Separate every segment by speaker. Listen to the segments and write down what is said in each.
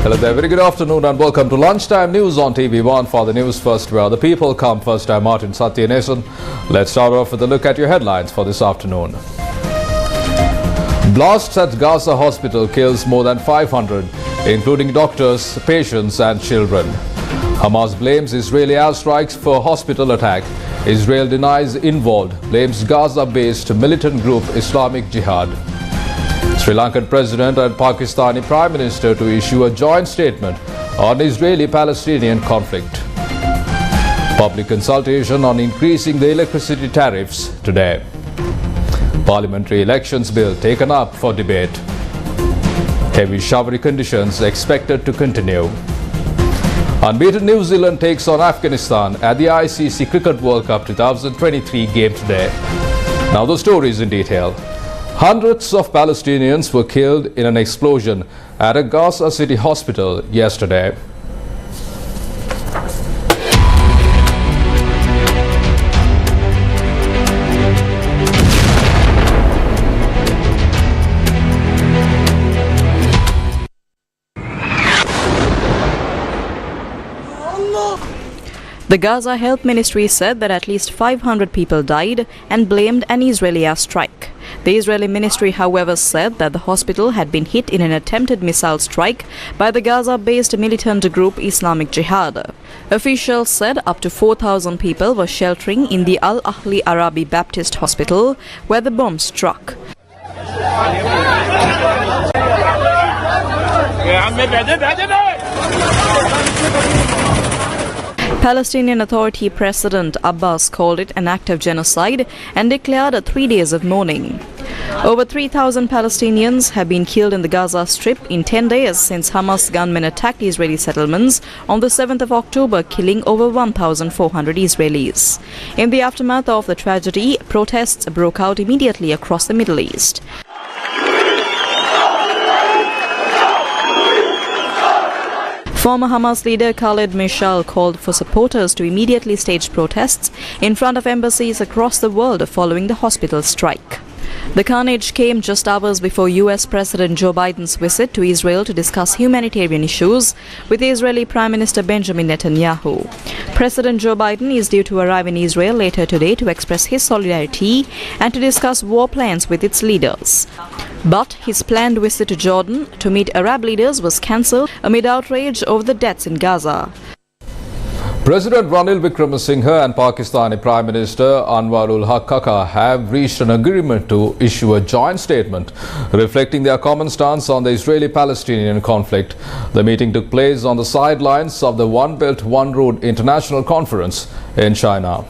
Speaker 1: Hello there, very good afternoon and welcome to Lunchtime News on TV1 for the news first where the people come first. I'm Martin Satyanesan. Let's start off with a look at your headlines for this afternoon. Blasts at Gaza hospital kills more than 500, including doctors, patients and children. Hamas blames Israeli airstrikes for hospital attack. Israel denies involved, blames Gaza-based militant group Islamic Jihad. Sri Lankan President and Pakistani Prime Minister to issue a joint statement on Israeli-Palestinian conflict. Public consultation on increasing the electricity tariffs today. Parliamentary elections bill taken up for debate. Heavy showery conditions expected to continue. Unbeaten New Zealand takes on Afghanistan at the ICC Cricket World Cup 2023 game today. Now the stories in detail. Hundreds of Palestinians were killed in an explosion at a Gaza City hospital yesterday.
Speaker 2: The Gaza Health Ministry said that at least 500 people died and blamed an Israeli airstrike. The Israeli ministry, however, said that the hospital had been hit in an attempted missile strike by the Gaza-based militant group Islamic Jihad. Officials said up to 4,000 people were sheltering in the Al Ahli Arabi Baptist Hospital where the bomb struck. Palestinian Authority President Abbas called it an act of genocide and declared 3 days of mourning. Over 3,000 Palestinians have been killed in the Gaza Strip in 10 days since Hamas gunmen attacked Israeli settlements on the 7th of October, killing over 1,400 Israelis. In the aftermath of the tragedy, protests broke out immediately across the Middle East. Former Hamas leader Khaled Mishal called for supporters to immediately stage protests in front of embassies across the world following the hospital strike. The carnage came just hours before US President Joe Biden's visit to Israel to discuss humanitarian issues with Israeli Prime Minister Benjamin Netanyahu. President Joe Biden is due to arrive in Israel later today to express his solidarity and to discuss war plans with its leaders. But his planned visit to Jordan to meet Arab leaders was cancelled amid outrage over the deaths in Gaza.
Speaker 1: President Ranil Wickremesinghe and Pakistani Prime Minister Anwarul Haq Khakar have reached an agreement to issue a joint statement reflecting their common stance on the Israeli-Palestinian conflict. The meeting took place on the sidelines of the One Belt One Road International Conference in China.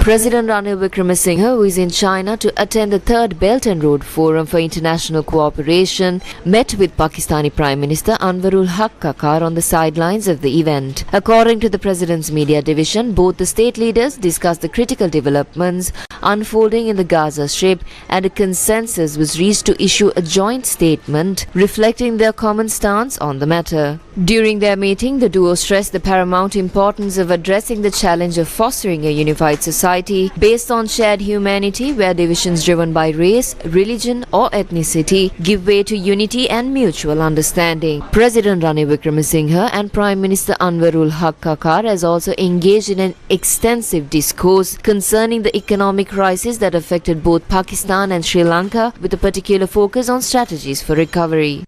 Speaker 3: President Ranil Wickremesinghe, who is in China to attend the Third Belt and Road Forum for International Cooperation, met with Pakistani Prime Minister Anwarul Haq Khakar on the sidelines of the event. According to the President's media division, both the state leaders discussed the critical developments unfolding in the Gaza Strip and a consensus was reached to issue a joint statement reflecting their common stance on the matter. During their meeting, the duo stressed the paramount importance of addressing the challenge of fostering a unified society based on shared humanity where divisions driven by race, religion or ethnicity give way to unity and mutual understanding. President Ranil Wickremesinghe and Prime Minister Anwarul Haq Khakar has also engaged in an extensive discourse concerning the economic crisis that affected both Pakistan and Sri Lanka, with a particular focus on strategies for recovery.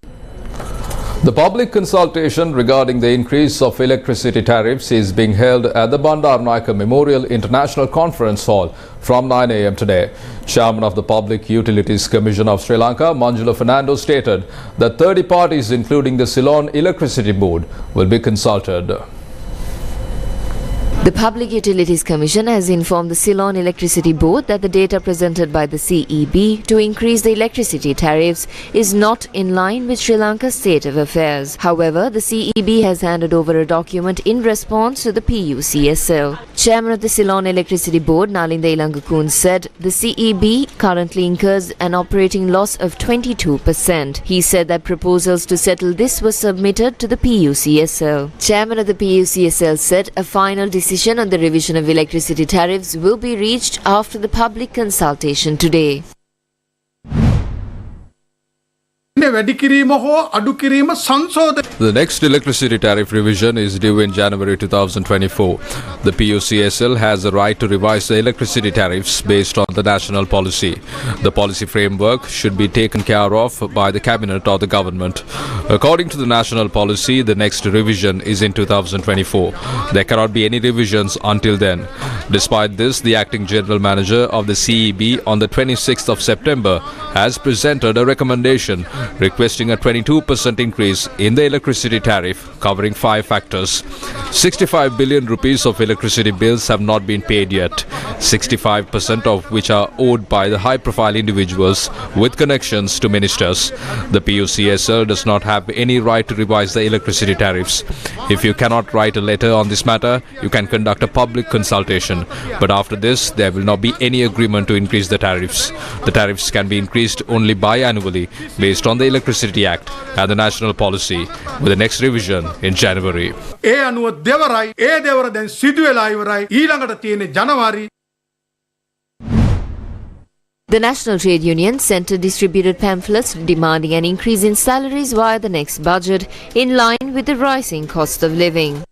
Speaker 1: The public consultation regarding the increase of electricity tariffs is being held at the Bandar Naika Memorial International Conference Hall from 9 a.m. today. Chairman of the Public Utilities Commission of Sri Lanka, Manjula Fernando, stated that 30 parties, including the Ceylon Electricity Board, will be consulted.
Speaker 3: The Public Utilities Commission has informed the Ceylon Electricity Board that the data presented by the CEB to increase the electricity tariffs is not in line with Sri Lanka's state of affairs. However, the CEB has handed over a document in response to the PUCSL. Chairman of the Ceylon Electricity Board, Nalinda Ilangakun, said the CEB currently incurs an operating loss of 22%. He said that proposals to settle this were submitted to the PUCSL. Chairman of the PUCSL said a final decision on the revision of electricity tariffs will be reached after the public consultation today.
Speaker 1: The next electricity tariff revision is due in January 2024. The PUCSL has a right to revise the electricity tariffs based on the national policy. The policy framework should be taken care of by the cabinet or the government. According to the national policy, the next revision is in 2024. There cannot be any revisions until then. Despite this, the acting general manager of the CEB on the 26th of September has presented a recommendation requesting a 22% increase in the electricity tariff covering 5 factors. 65 billion rupees of electricity bills have not been paid yet, 65% of which are owed by the high-profile individuals with connections to ministers. The PUCSL does not have any right to revise the electricity tariffs. If you cannot write a letter on this matter, you can conduct a public consultation. But after this, there will not be any agreement to increase the tariffs. The tariffs can be increased only biannually based on the Electricity Act and the national policy, with the next revision in January.
Speaker 3: The National Trade Union Centre distributed pamphlets demanding an increase in salaries via the next budget in line with the rising cost of living.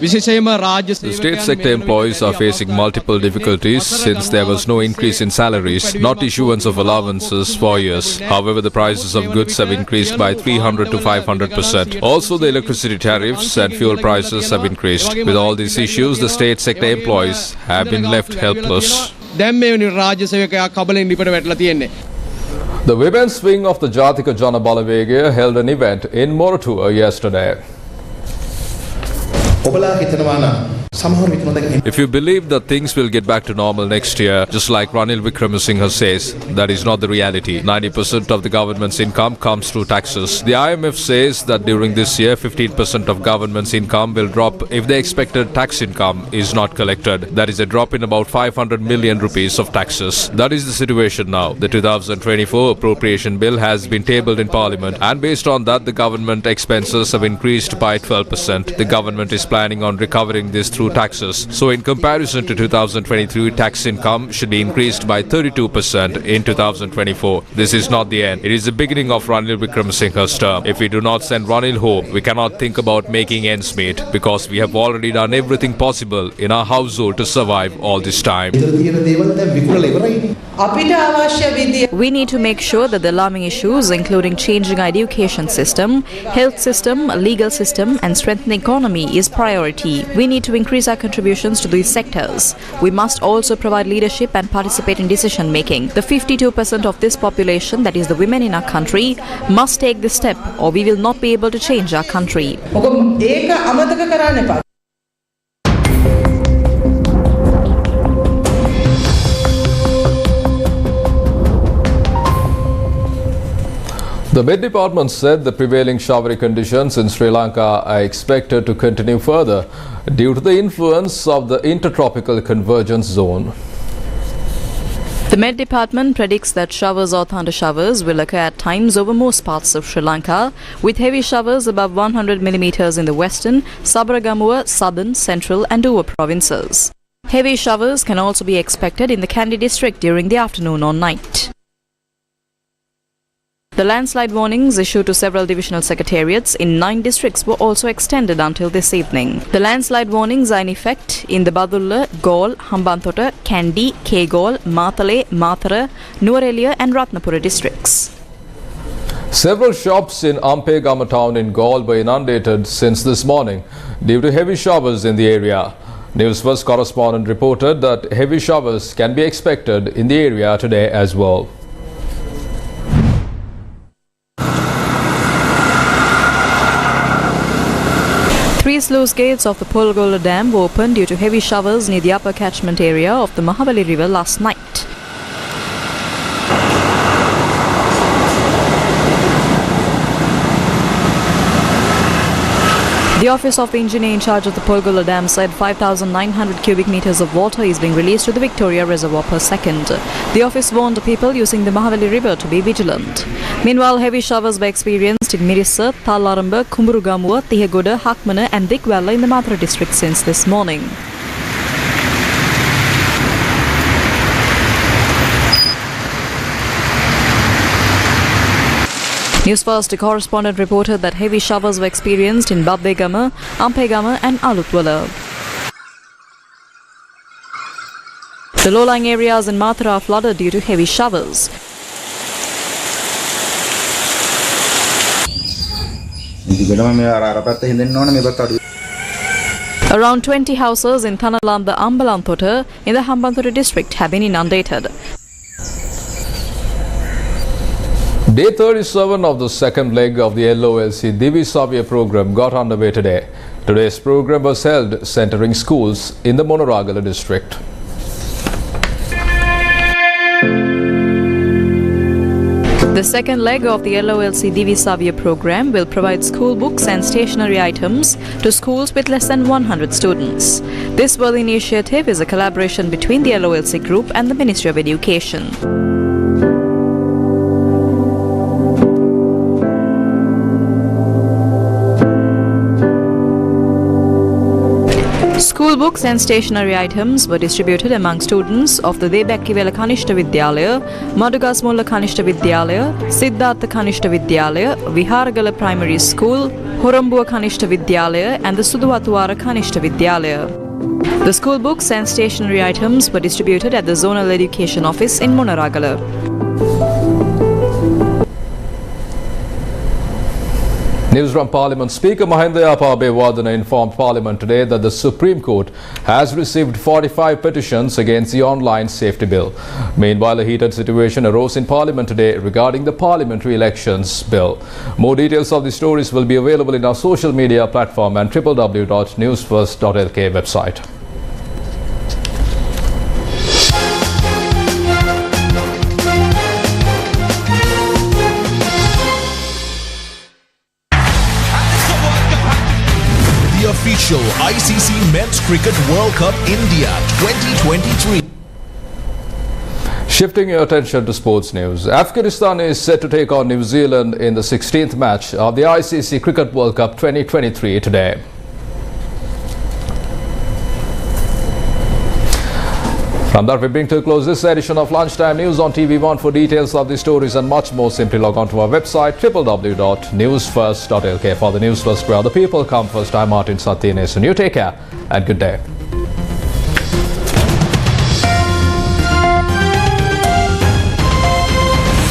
Speaker 1: The state sector employees are facing multiple difficulties since there was no increase in salaries, not issuance of allowances for years. However, the prices of goods have increased by 300 to 500%. Also, the electricity tariffs and fuel prices have increased. With all these issues, the state sector employees have been left helpless.
Speaker 4: The
Speaker 1: women's wing of the Jatika Jana Balavegaya held an event in Moratua yesterday. If you believe that things will get back to normal next year, just like Ranil Wickremesinghe says, that is not the reality. 90% of the government's income comes through taxes. The IMF says that during this year, 15% of government's income will drop if the expected tax income is not collected. That is a drop in about 500 million rupees of taxes. That is the situation now. The 2024 appropriation bill has been tabled in Parliament, and based on that, the government expenses have increased by 12%. The government is planning on recovering this through taxes. So in comparison to 2023, tax income should be increased by 32% in 2024. This is not the end. It is the beginning of Ranil Wickremesinghe's term. If we do not send Ranil home, we cannot think about making ends meet, because we have already done everything possible in our household to survive all this time.
Speaker 2: We need to make sure that the alarming issues, including changing our education system, health system, legal system and strengthening economy is priority. We need to increase our contributions to these sectors. We must also provide leadership and participate in decision making. The 52% of this population, that is the women in our country, must take this step, or we will not be able to change our country.
Speaker 1: The Met Department said the prevailing showery conditions in Sri Lanka are expected to continue further due to the influence of the intertropical convergence zone.
Speaker 2: The Met Department predicts that showers or thunder showers will occur at times over most parts of Sri Lanka, with heavy showers above 100 millimeters in the western, Sabaragamuwa, southern, central and Uva provinces. Heavy showers can also be expected in the Kandy district during the afternoon or night. The landslide warnings issued to several divisional secretariats in 9 districts were also extended until this evening. The landslide warnings are in effect in the Badulla, Galle, Hambantota, Kandy, Kegol, Matale, Mathara, Nuwara and Ratnapura districts.
Speaker 1: Several shops in Ampegama town in Galle were inundated since this morning due to heavy showers in the area. News First correspondent reported that heavy showers can be expected in the area today as well.
Speaker 2: Three sluice gates of the Polgola Dam were opened due to heavy showers near the upper catchment area of the Mahabali River last night. The office of the engineer in charge of the Polgola Dam said 5,900 cubic meters of water is being released to the Victoria Reservoir per second. The office warned people using the Mahabali River to be vigilant. Meanwhile, heavy showers were experienced in Mirissa, Talaramba, Kumburugamuwa, Tihegoda, Hakmana and Dikwella in the Mathura district since this morning. News First correspondent reported that heavy showers were experienced in Babbegama, Ampegama and Alutwala. The low-lying areas in Mathura are flooded due to heavy showers. Around 20 houses in Thanalamba Ambalantota in the Hambantota district have been inundated.
Speaker 1: Day 37 of the second leg of the LOLC Divi Savya program got underway today. Today's program was held centering schools in the Monoragala district.
Speaker 2: The second leg of the LOLC Divi Savya program will provide school books and stationery items to schools with less than 100 students. This worthy initiative is a collaboration between the LOLC group and the Ministry of Education. School books and stationery items were distributed among students of the Debakkivela Kanishta Vidyalaya, Madugasmulla Kanishta Vidyalaya, Siddhartha Kanishta Vidyalaya, Viharagala Primary School, Horambua Kanishta Vidyalaya and the Suduwatuwara Kanishta Vidyalaya. The school books and stationery items were distributed at the Zonal Education Office in Monoragala.
Speaker 1: News from Parliament. Speaker Mahinda Yapa informed Parliament today that the Supreme Court has received 45 petitions against the online safety bill. Meanwhile, a heated situation arose in Parliament today regarding the Parliamentary Elections Bill. More details of the stories will be available in our social media platform and www.newsfirst.lk website.
Speaker 4: Official ICC Men's Cricket World Cup India 2023.
Speaker 1: Shifting your attention to sports news, Afghanistan is set to take on New Zealand in the 16th match of the ICC Cricket World Cup 2023 today. From that, we bring to a close this edition of Lunchtime News on TV1. For details of the stories and much more, simply log on to our website www.newsfirst.lk. For the News First, where the people come first, I'm Martin Satyanesan. You take care and good day.